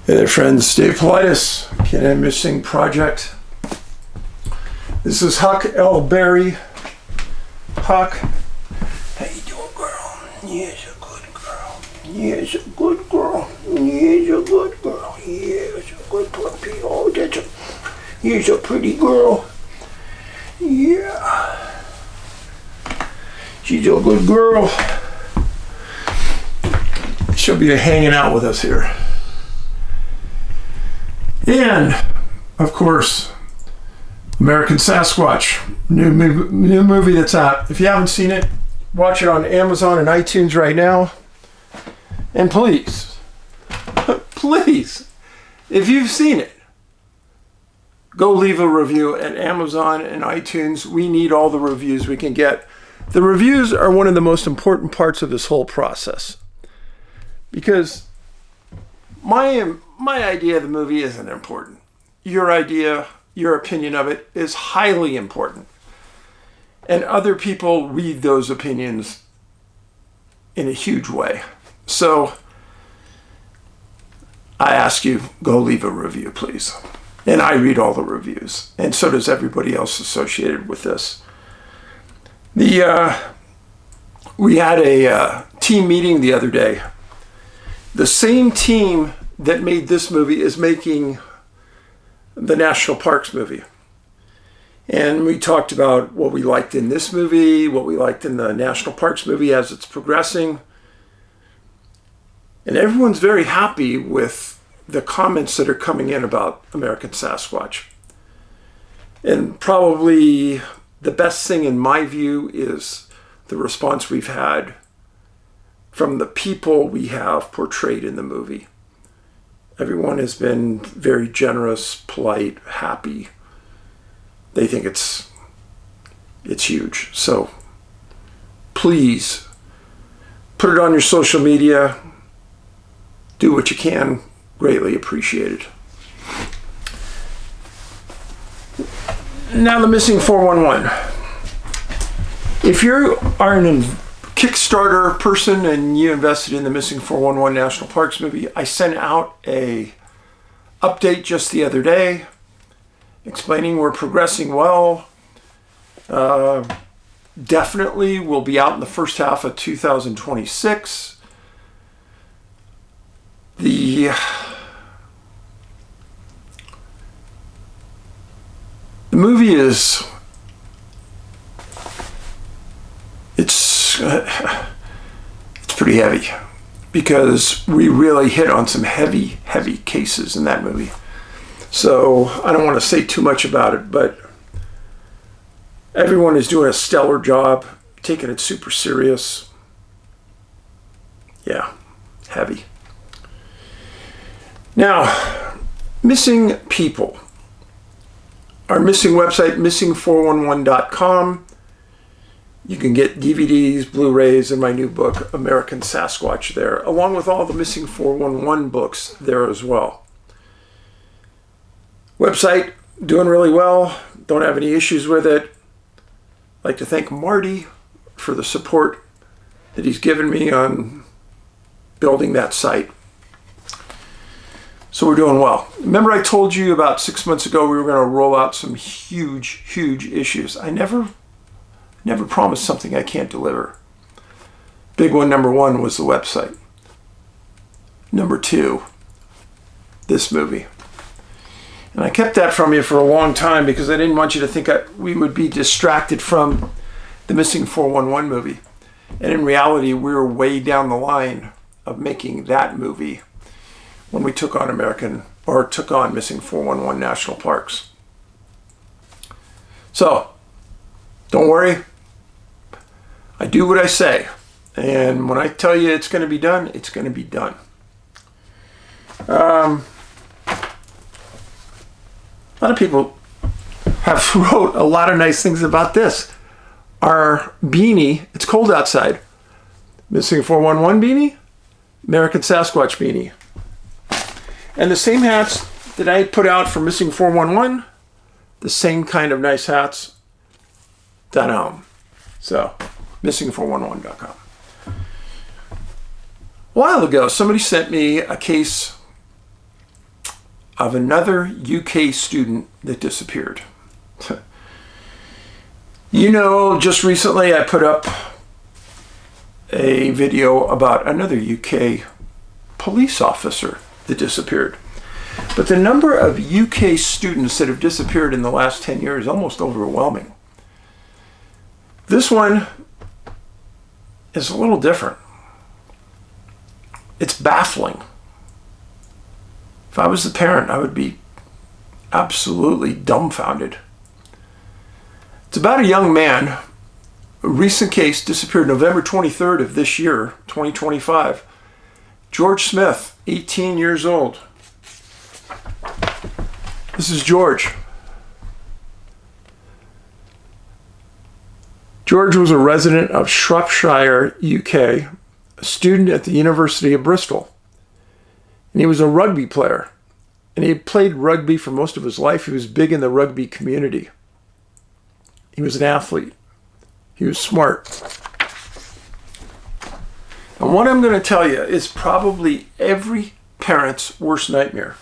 Hey there friends, Dave Paulides, Canada Missing Project. This is Huck L. Berry. Huck, how you doing, girl? Yes, a good girl. Yes, a good girl. Yes, a good girl. Yes, a good puppy. Oh, that's a, yes, a pretty girl. Yeah. She's a good girl. She'll be hanging out with us here. And, of course, American Sasquatch, new movie that's out. If you haven't seen it, watch it on Amazon and iTunes right now. And please, please, if you've seen it, go leave a review at Amazon and iTunes. We need all the reviews we can get. The reviews are one of the most important parts of this whole process. Because my idea of the movie isn't important. Your idea, your opinion of it is highly important. And other people read those opinions in a huge way. So I ask you, go leave a review, please. And I read all the reviews. And so does everybody else associated with this. We had a team meeting the other day. The same team that made this movie is making the National Parks movie. And we talked about what we liked in this movie, what we liked in the National Parks movie as it's progressing. And everyone's very happy with the comments that are coming in about American Sasquatch. And probably the best thing in my view is the response we've had from the people we have portrayed in the movie. Everyone has been very generous, polite, happy. They think it's huge. So please put it on your social media. Do what you can. Greatly appreciated. Now the missing 411. If you are an Kickstarter person and you invested in the Missing 411 National Parks movie, I sent out a update just the other day explaining we're progressing well. Definitely will be out in the first half of 2026. The movie is it's pretty heavy because we really hit on some heavy cases in that movie. So I don't want to say too much about it, but everyone is doing a stellar job, taking it super serious. Yeah, heavy. Now, missing people. Our missing website, missing411.com. You can get DVDs, Blu-rays, and my new book, American Sasquatch there, along with all the Missing 411 books there as well. Website, doing really well. Don't have any issues with it. I'd like to thank Marty for the support that he's given me on building that site. So we're doing well. Remember I told you about 6 months ago we were going to roll out some huge issues. I never promised something I can't deliver. Big one, number one, was the website. Number two, this movie. And I kept that from you for a long time because I didn't want you to think we would be distracted from the Missing 411 movie. And in reality, we were way down the line of making that movie when we took on Missing 411 National Parks. So, don't worry. I do what I say. And when I tell you it's going to be done, it's going to be done. A lot of people have wrote a lot of nice things about this. Our beanie, it's cold outside. Missing 411 beanie, American Sasquatch beanie. And the same hats that I put out for Missing 411, the same kind of nice hats done home. So, missing411.com. A while ago, somebody sent me a case of another UK student that disappeared. You know, just recently I put up a video about another UK police officer that disappeared. But the number of UK students that have disappeared in the last 10 years is almost overwhelming. This one is a little different. It's baffling. If I was the parent, I would be absolutely dumbfounded. It's about a young man. A recent case disappeared November 23rd of this year, 2025. George Smyth, 18 years old. This is George. George was a resident of Shropshire, UK, a student at the University of Bristol. And he was a rugby player. And he had played rugby for most of his life. He was big in the rugby community. He was an athlete. He was smart. And what I'm going to tell you is probably every parent's worst nightmare.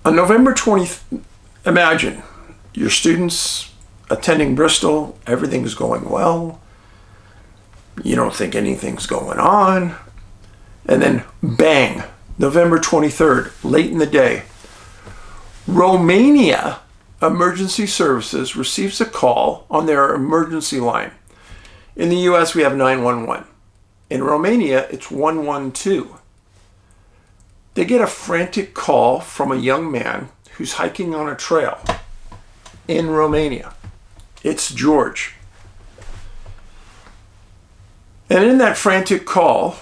On November 20th, imagine your students attending Bristol, everything's going well. You don't think anything's going on. And then bang, November 23rd, late in the day, Romania Emergency Services receives a call on their emergency line. In the US, we have 911. In Romania, it's 112. They get a frantic call from a young man who's hiking on a trail in Romania. It's George. And in that frantic call,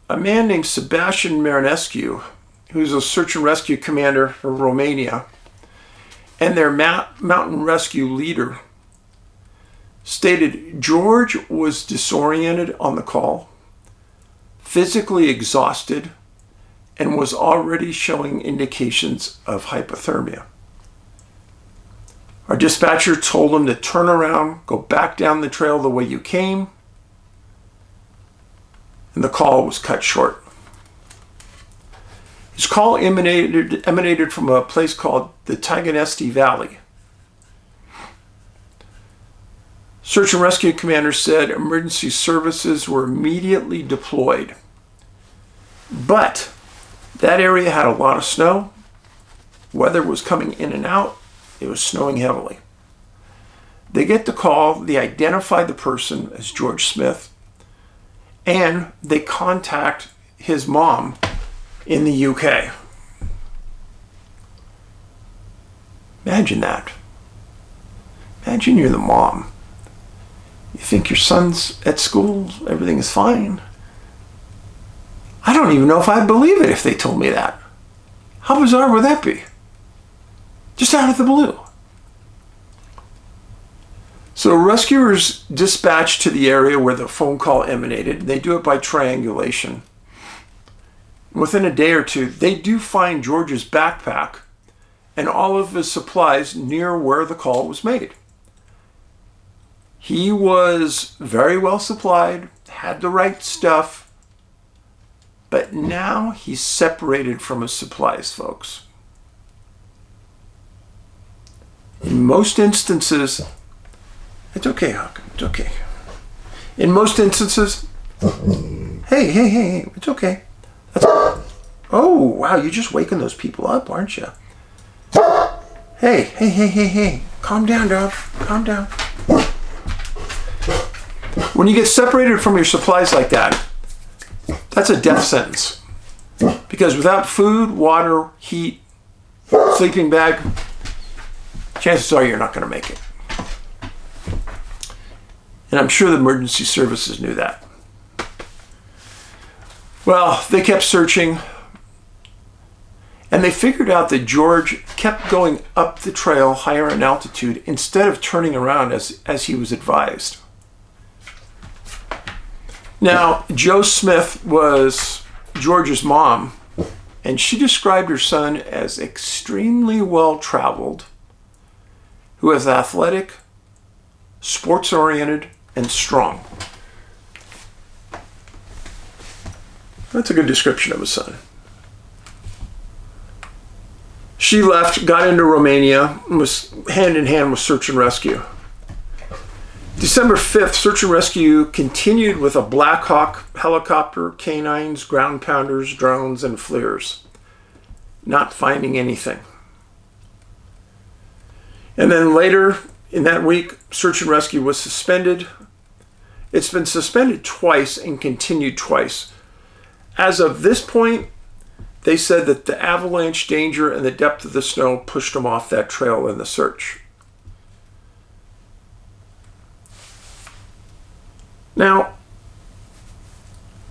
a man named Sebastian Marinescu, who's a search and rescue commander for Romania, and their mountain rescue leader, stated George was disoriented on the call, physically exhausted, and was already showing indications of hypothermia. Our dispatcher told him to turn around, go back down the trail the way you came, and the call was cut short. His call emanated from a place called the Taganesti Valley. Search and rescue commander said emergency services were immediately deployed. But that area had a lot of snow. Weather was coming in and out. It was snowing heavily. They get the call. They identify the person as George Smyth. And they contact his mom in the UK. Imagine that. Imagine you're the mom. You think your son's at school, everything is fine. I don't even know if I'd believe it if they told me that. How bizarre would that be? Just out of the blue. So rescuers dispatched to the area where the phone call emanated. They do it by triangulation. Within a day or two, they do find George's backpack and all of his supplies near where the call was made. He was very well supplied, had the right stuff, but now he's separated from his supplies, folks. In most instances, it's okay, Huck, it's okay. In most instances, hey, it's okay. Oh, wow, you're just waking those people up, aren't you? Hey, calm down, dog, calm down. When you get separated from your supplies like that, that's a death sentence. Because without food, water, heat, sleeping bag, chances are you're not going to make it. And I'm sure the emergency services knew that. Well, they kept searching, and they figured out that George kept going up the trail higher in altitude instead of turning around as he was advised. Now, Jo Smyth was George's mom, and she described her son as extremely well-traveled, who is athletic, sports-oriented, and strong. That's a good description of his son. She left, got into Romania, and was hand in hand with search and rescue. December 5th, search and rescue continued with a Black Hawk helicopter, canines, ground pounders, drones, and FLIRs. Not finding anything. And then later in that week, search and rescue was suspended. It's been suspended twice and continued twice. As of this point, they said that the avalanche danger and the depth of the snow pushed them off that trail in the search. Now,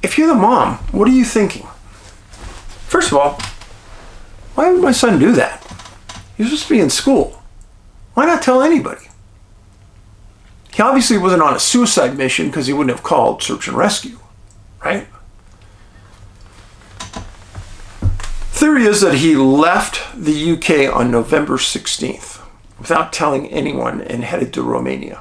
if you're the mom, what are you thinking? First of all, why would my son do that? He's supposed to be in school. Why not tell anybody? He obviously wasn't on a suicide mission because he wouldn't have called search and rescue, right? Theory is that he left the UK on November 16th without telling anyone and headed to Romania.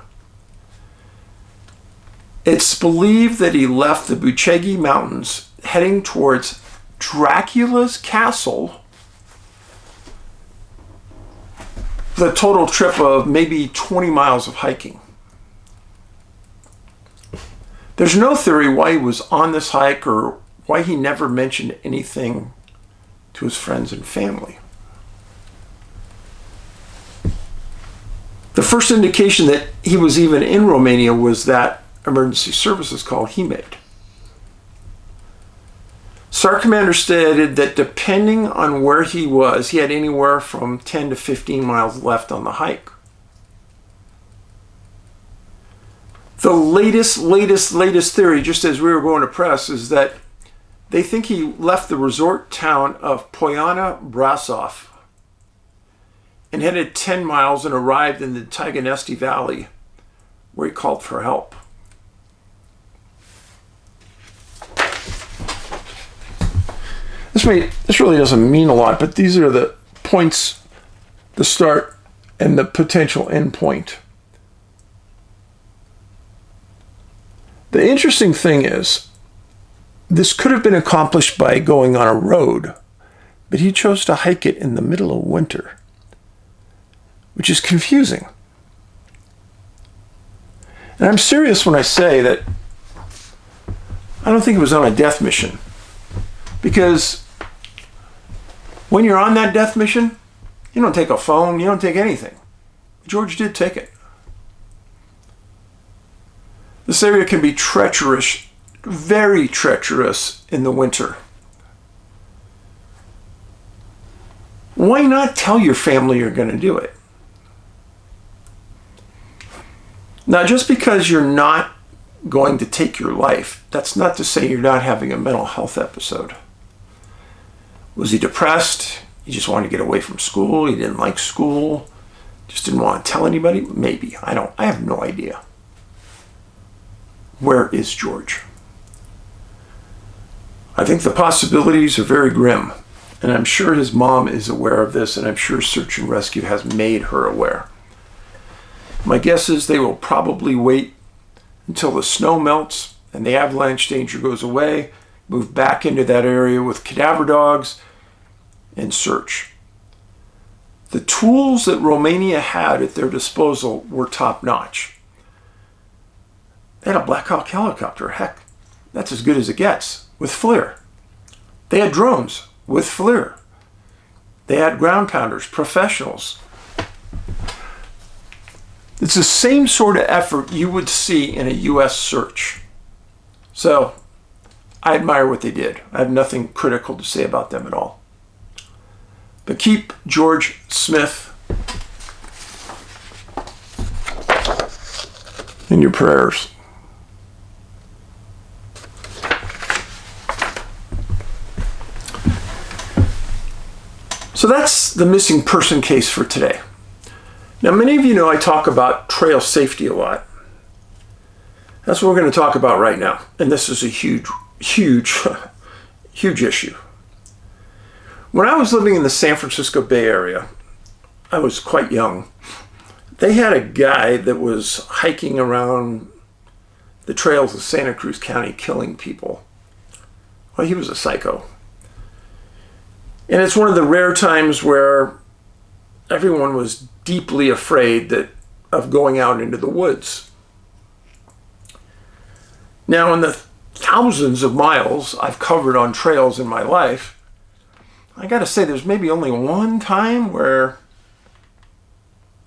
It's believed that he left the Bucegi Mountains heading towards Dracula's castle with a total trip of maybe 20 miles of hiking. There's no theory why he was on this hike or why he never mentioned anything to his friends and family. The first indication that he was even in Romania was that emergency services call he made. SAR commander stated that depending on where he was, he had anywhere from 10 to 15 miles left on the hike. The latest theory, just as we were going to press, is that they think he left the resort town of Poiana Brasov and headed 10 miles and arrived in the Tiganesti Valley, where he called for help. This really doesn't mean a lot, but these are the points, the start and the potential end point. The interesting thing is, this could have been accomplished by going on a road, but he chose to hike it in the middle of winter, which is confusing. And I'm serious when I say that I don't think it was on a death mission, because when you're on that death mission, you don't take a phone, you don't take anything. George did take it. This area can be treacherous, very treacherous in the winter. Why not tell your family you're going to do it? Now, just because you're not going to take your life, that's not to say you're not having a mental health episode. Was he depressed? He just wanted to get away from school. He didn't like school. Just didn't want to tell anybody? Maybe. I have no idea. Where is George? I think the possibilities are very grim, and I'm sure his mom is aware of this, and I'm sure Search and Rescue has made her aware. My guess is they will probably wait until the snow melts and the avalanche danger goes away, move back into that area with cadaver dogs, and search. The tools that Romania had at their disposal were top-notch. They had a Black Hawk helicopter. Heck, that's as good as it gets, with FLIR. They had drones with FLIR. They had ground pounders, professionals. It's the same sort of effort you would see in a U.S. search. So, I admire what they did. I have nothing critical to say about them at all. But keep George Smyth in your prayers. So that's the missing person case for today. Now, many of you know I talk about trail safety a lot. That's what we're going to talk about right now. And this is a huge issue. When I was living in the San Francisco Bay Area, I was quite young. They had a guy that was hiking around the trails of Santa Cruz County killing people Well, he was a psycho. And it's one of the rare times where everyone was deeply afraid of going out into the woods. Now, in the thousands of miles I've covered on trails in my life, I gotta say there's maybe only one time where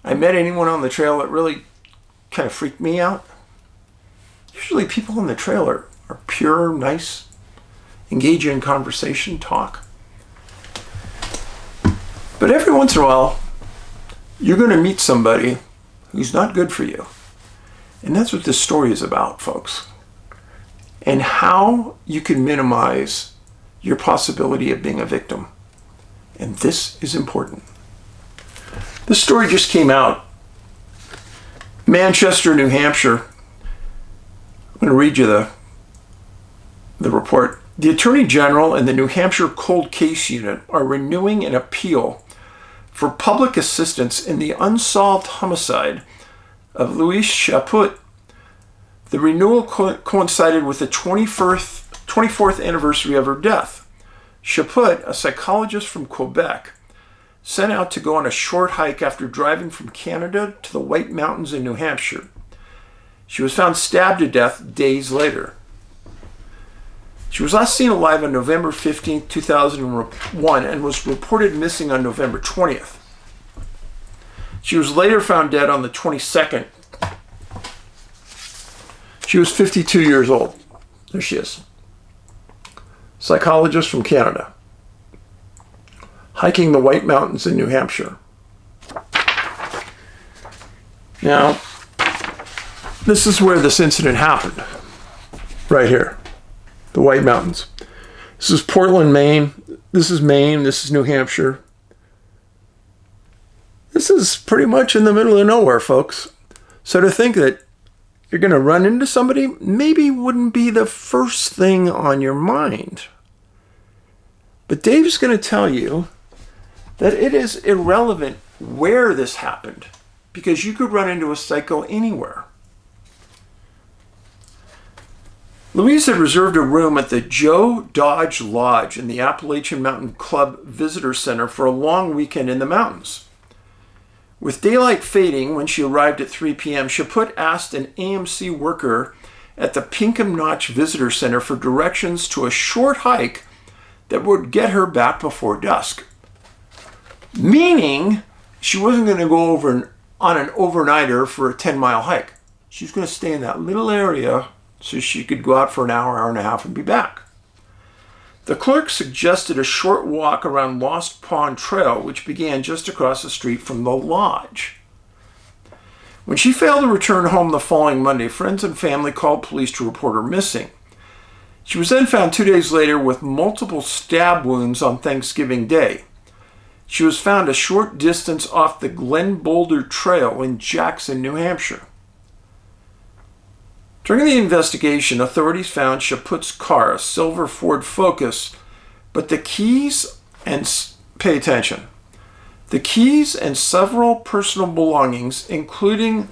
I met anyone on the trail that really kind of freaked me out. Usually people on the trail are pure, nice, engaging in conversation, talk. But every once in a while, you're going to meet somebody who's not good for you. And that's what this story is about, folks. And how you can minimize your possibility of being a victim. And this is important. This story just came out. Manchester, New Hampshire. I'm going to read you the report. The Attorney General and the New Hampshire Cold Case Unit are renewing an appeal for public assistance in the unsolved homicide of Louise Chaput. The renewal coincided with the 24th anniversary of her death. Chaput, a psychologist from Quebec, set out to go on a short hike after driving from Canada to the White Mountains in New Hampshire. She was found stabbed to death days later. She was last seen alive on November 15, 2001, and was reported missing on November 20th. She was later found dead on the 22nd. She was 52 years old. There she is. Psychologist from Canada. Hiking the White Mountains in New Hampshire. Now, this is where this incident happened. Right here. The White Mountains. This is Portland, Maine. This is Maine. This is New Hampshire. This is pretty much in the middle of nowhere, folks. So to think that you're going to run into somebody maybe wouldn't be the first thing on your mind. But Dave's going to tell you that it is irrelevant where this happened, because you could run into a psycho anywhere. Louise had reserved a room at the Joe Dodge Lodge in the Appalachian Mountain Club Visitor Center for a long weekend in the mountains. With daylight fading when she arrived at 3 p.m., Chaput asked an AMC worker at the Pinkham Notch Visitor Center for directions to a short hike that would get her back before dusk. Meaning, she wasn't going to go over on an overnighter for a 10-mile hike. She was going to stay in that little area so she could go out for an hour, hour and a half, and be back. The clerk suggested a short walk around Lost Pond Trail, which began just across the street from the lodge. When she failed to return home the following Monday, friends and family called police to report her missing. She was then found 2 days later with multiple stab wounds on Thanksgiving Day. She was found a short distance off the Glen Boulder Trail in Jackson, New Hampshire. During the investigation, authorities found Chaput's car, a silver Ford Focus, but the keys and, pay attention, the keys and several personal belongings, including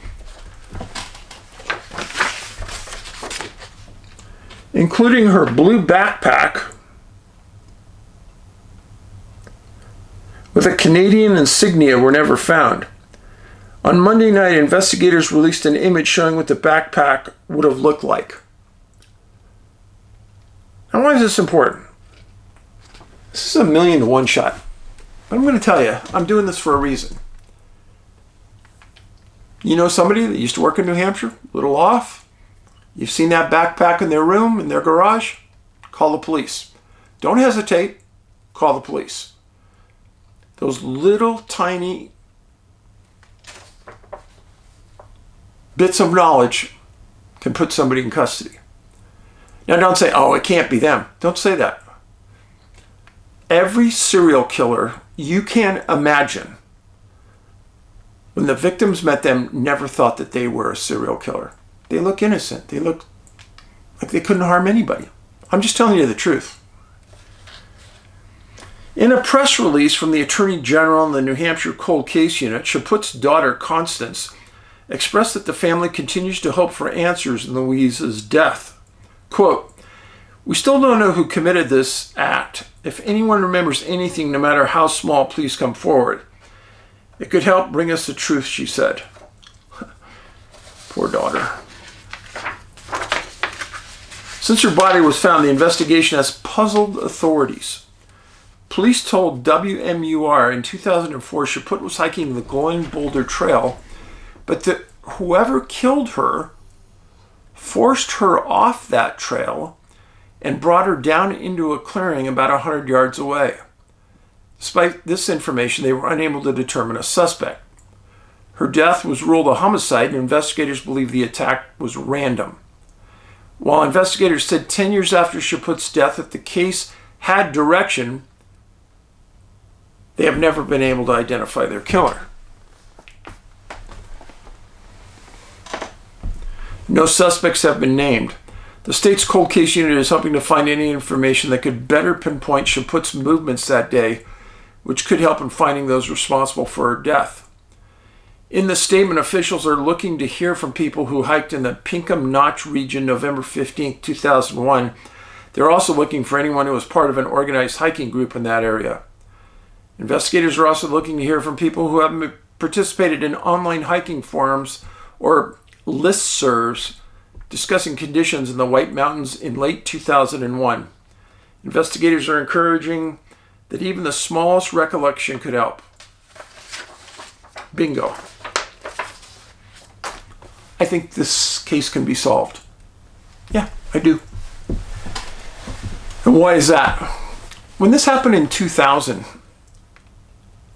her blue backpack with a Canadian insignia, were never found. On Monday night, investigators released an image showing what the backpack would have looked like. Now, why is this important? This is a 1,000,000 to 1 shot. But I'm going to tell you, I'm doing this for a reason. You know somebody that used to work in New Hampshire, a little off? You've seen that backpack in their room, in their garage? Call the police. Don't hesitate. Call the police. Those little tiny bits of knowledge can put somebody in custody. Now don't say, oh, it can't be them. Don't say that. Every serial killer you can imagine, when the victims met them, never thought that they were a serial killer. They look innocent. They look like they couldn't harm anybody. I'm just telling you the truth. In a press release from the Attorney General and the New Hampshire Cold Case Unit, Chaput's daughter, Constance, expressed that the family continues to hope for answers in Louise's death. Quote, We still don't know who committed this act. If anyone remembers anything, no matter how small, please come forward. It could help bring us the truth, she said. Poor daughter. Since her body was found, the investigation has puzzled authorities. Police told WMUR in 2004 Chaput was hiking the Glowing Boulder Trail, but that whoever killed her forced her off that trail and brought her down into a clearing about 100 yards away. Despite this information, they were unable to determine a suspect. Her death was ruled a homicide, and investigators believe the attack was random. While investigators said 10 years after Chaput's death that the case had direction, they have never been able to identify their killer. No suspects have been named. The state's cold case unit is hoping to find any information that could better pinpoint Chaput's movements that day, which could help in finding those responsible for her death. In the statement, officials are looking to hear from people who hiked in the Pinkham Notch region November 15, 2001. They're also looking for anyone who was part of an organized hiking group in that area. Investigators are also looking to hear from people who have participated in online hiking forums or listservs discussing conditions in the White Mountains in late 2001. Investigators are encouraging that even the smallest recollection could help. Bingo. I think this case can be solved. Yeah, I do. And why is that? When this happened in 2000,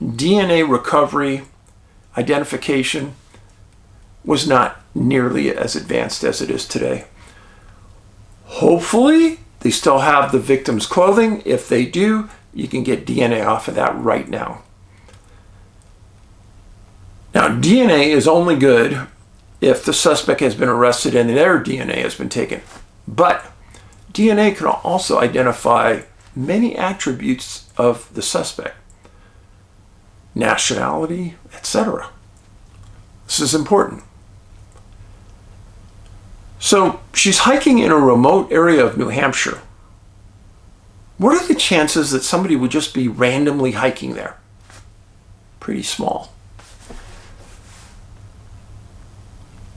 DNA recovery, identification was not nearly as advanced as it is today. Hopefully, they still have the victim's clothing. If they do, you can get DNA off of that right now. Now, DNA is only good if the suspect has been arrested and their DNA has been taken. But DNA can also identify many attributes of the suspect, nationality, etc. This is important. So she's hiking in a remote area of New Hampshire. What are the chances that somebody would just be randomly hiking there? Pretty small.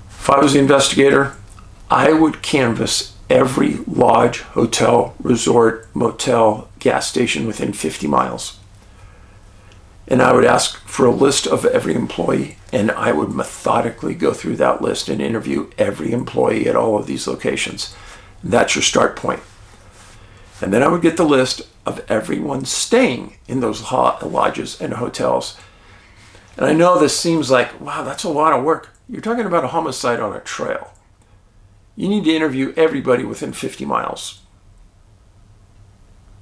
If I was the investigator, I would canvass every lodge, hotel, resort, motel, gas station within 50 miles. And I would ask for a list of every employee, and I would methodically go through that list and interview every employee at all of these locations. That's your start point. And then I would get the list of everyone staying in those lodges and hotels. And I know this seems like, wow, that's a lot of work. You're talking about a homicide on a trail. You need to interview everybody within 50 miles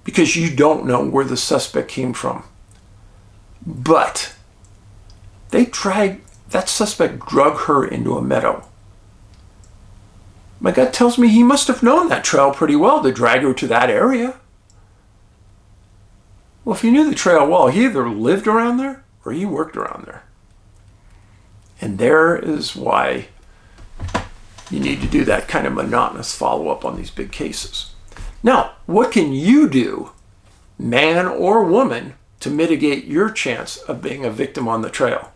because you don't know where the suspect came from. But that suspect drug her into a meadow. My gut tells me he must have known that trail pretty well to drag her to that area. Well, if he knew the trail well, he either lived around there or he worked around there. And there is why you need to do that kind of monotonous follow-up on these big cases. Now, what can you do, man or woman, to mitigate your chance of being a victim on the trail?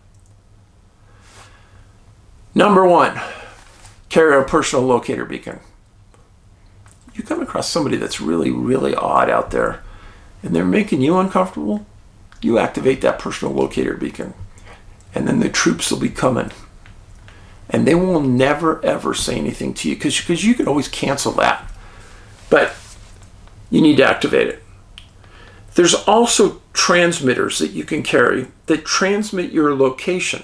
Number one, carry a personal locator beacon. You come across somebody that's really, really odd out there and they're making you uncomfortable, you activate that personal locator beacon. And then the troops will be coming. And they will never, ever say anything to you because you can always cancel that. But you need to activate it. There's also transmitters that you can carry that transmit your location.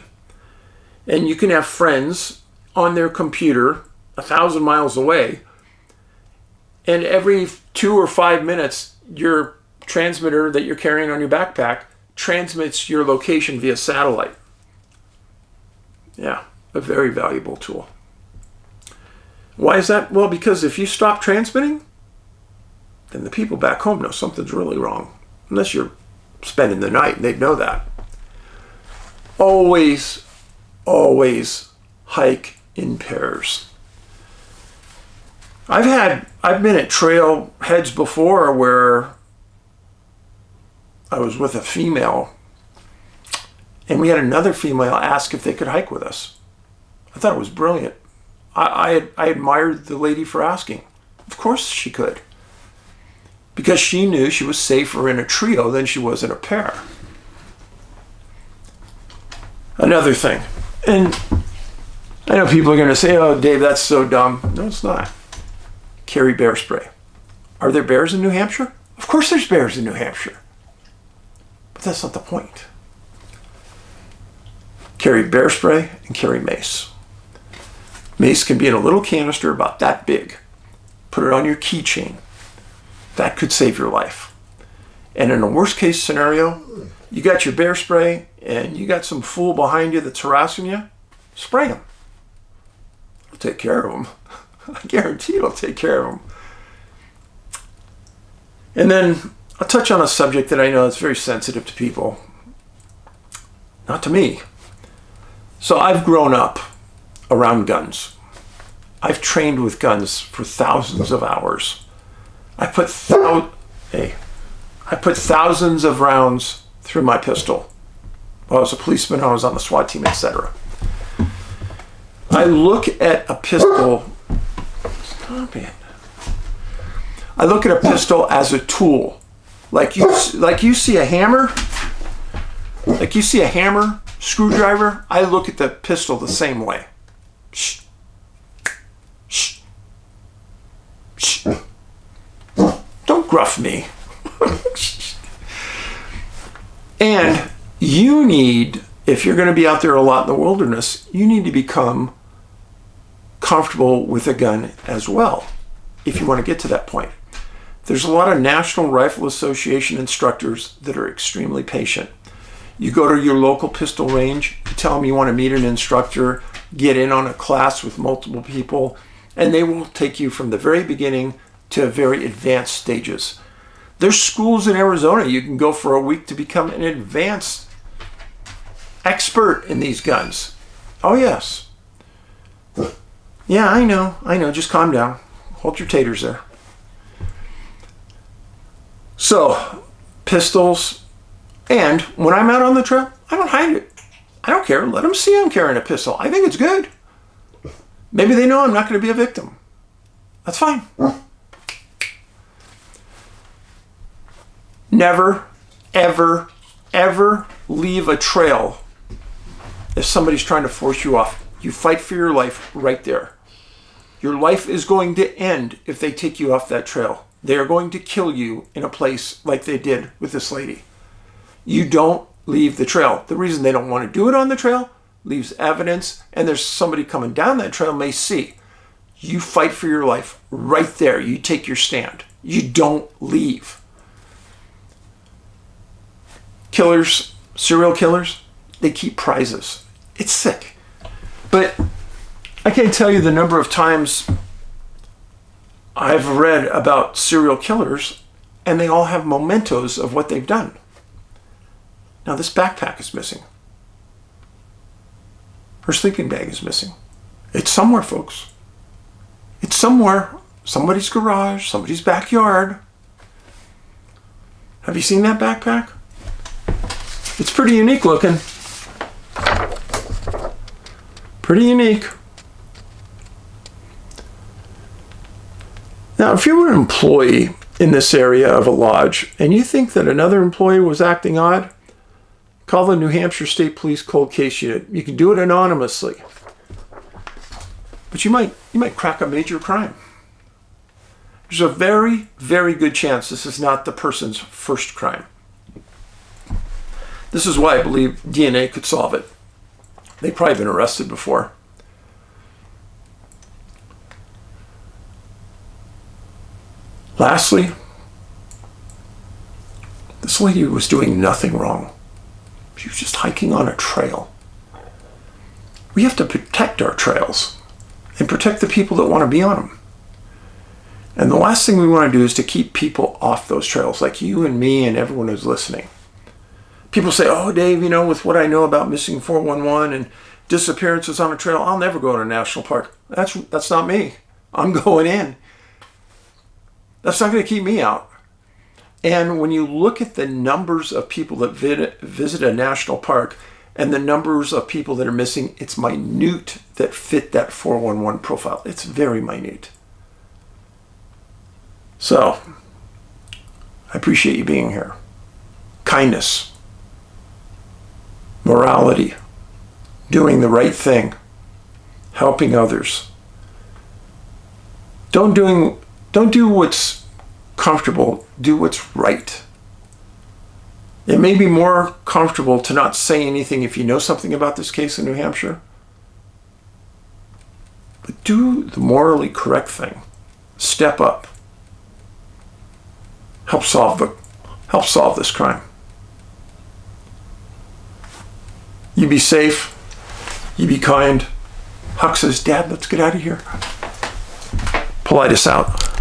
And you can have friends on their computer 1,000 miles away. And every 2 or 5 minutes, your transmitter that you're carrying on your backpack transmits your location via satellite. Yeah, a very valuable tool. Why is that? Well, because if you stop transmitting, then the people back home know something's really wrong. Unless you're spending the night and they'd know that. Always, always hike in pairs. I've been at trail heads before where I was with a female and we had another female ask if they could hike with us. I thought it was brilliant. I admired the lady for asking. Of course she could. Because she knew she was safer in a trio than she was in a pair. Another thing, and I know people are going to say, oh, Dave, that's so dumb. No, it's not. Carry bear spray. Are there bears in New Hampshire? Of course there's bears in New Hampshire. But that's not the point. Carry bear spray and carry mace. Mace can be in a little canister about that big. Put it on your keychain. That could save your life. And in a worst case scenario, you got your bear spray and you got some fool behind you that's harassing you, spray him. It'll take care of him. I guarantee it'll take care of him. And then I'll touch on a subject that I know is very sensitive to people. Not to me. So I've grown up around guns. I've trained with guns for thousands of hours. I put thousands of rounds through my pistol. While I was a policeman, I was on the SWAT team, etc. I look at a pistol. Stop it. I look at a pistol as a tool. Like you see a hammer. Like you see a hammer, screwdriver. I look at the pistol the same way. Shh. Shh. Shh. Don't gruff me. And you need, if you're going to be out there a lot in the wilderness, you need to become comfortable with a gun as well, if you want to get to that point. There's a lot of National Rifle Association instructors that are extremely patient. You go to your local pistol range, you tell them you want to meet an instructor, get in on a class with multiple people, and they will take you from the very beginning to very advanced stages. There's schools in Arizona you can go for a week to become an advanced expert in these guns. Oh yes. Yeah, I know. Just calm down. Hold your taters there. So, pistols. And when I'm out on the trail, I don't hide it. I don't care. Let them see I'm carrying a pistol. I think it's good. Maybe they know I'm not going to be a victim. That's fine. Never, ever, ever leave a trail if somebody's trying to force you off. You fight for your life right there. Your life is going to end if they take you off that trail. They are going to kill you in a place like they did with this lady. You don't leave the trail. The reason they don't want to do it on the trail leaves evidence, and there's somebody coming down that trail may see. You fight for your life right there. You take your stand. You don't leave. Killers, serial killers, they keep prizes. It's sick. But I can't tell you the number of times I've read about serial killers and they all have mementos of what they've done. Now this backpack is missing. Her sleeping bag is missing. It's somewhere, folks. It's somewhere. Somebody's garage, somebody's backyard. Have you seen that backpack? It's pretty unique looking. Pretty unique. Now, if you were an employee in this area of a lodge and you think that another employee was acting odd, call the New Hampshire State Police Cold Case Unit. You can do it anonymously. But you might crack a major crime. There's a very, very good chance this is not the person's first crime. This is why I believe DNA could solve it. They've probably been arrested before. Lastly, this lady was doing nothing wrong. She was just hiking on a trail. We have to protect our trails and protect the people that want to be on them. And the last thing we want to do is to keep people off those trails, like you and me and everyone who's listening. People say, oh, Dave, with what I know about missing 411 and disappearances on a trail, I'll never go to a national park. That's not me. I'm going in. That's not going to keep me out. And when you look at the numbers of people that visit a national park and the numbers of people that are missing, it's minute that fit that 411 profile. It's very minute. So, I appreciate you being here. Kindness, morality, doing the right thing, helping others. Don't do what's comfortable, do what's right. It may be more comfortable to not say anything if you know something about this case in New Hampshire, but do the morally correct thing. Step up. Help solve this crime. You be safe. You be kind. Huck says, Dad, let's get out of here. Paulides out.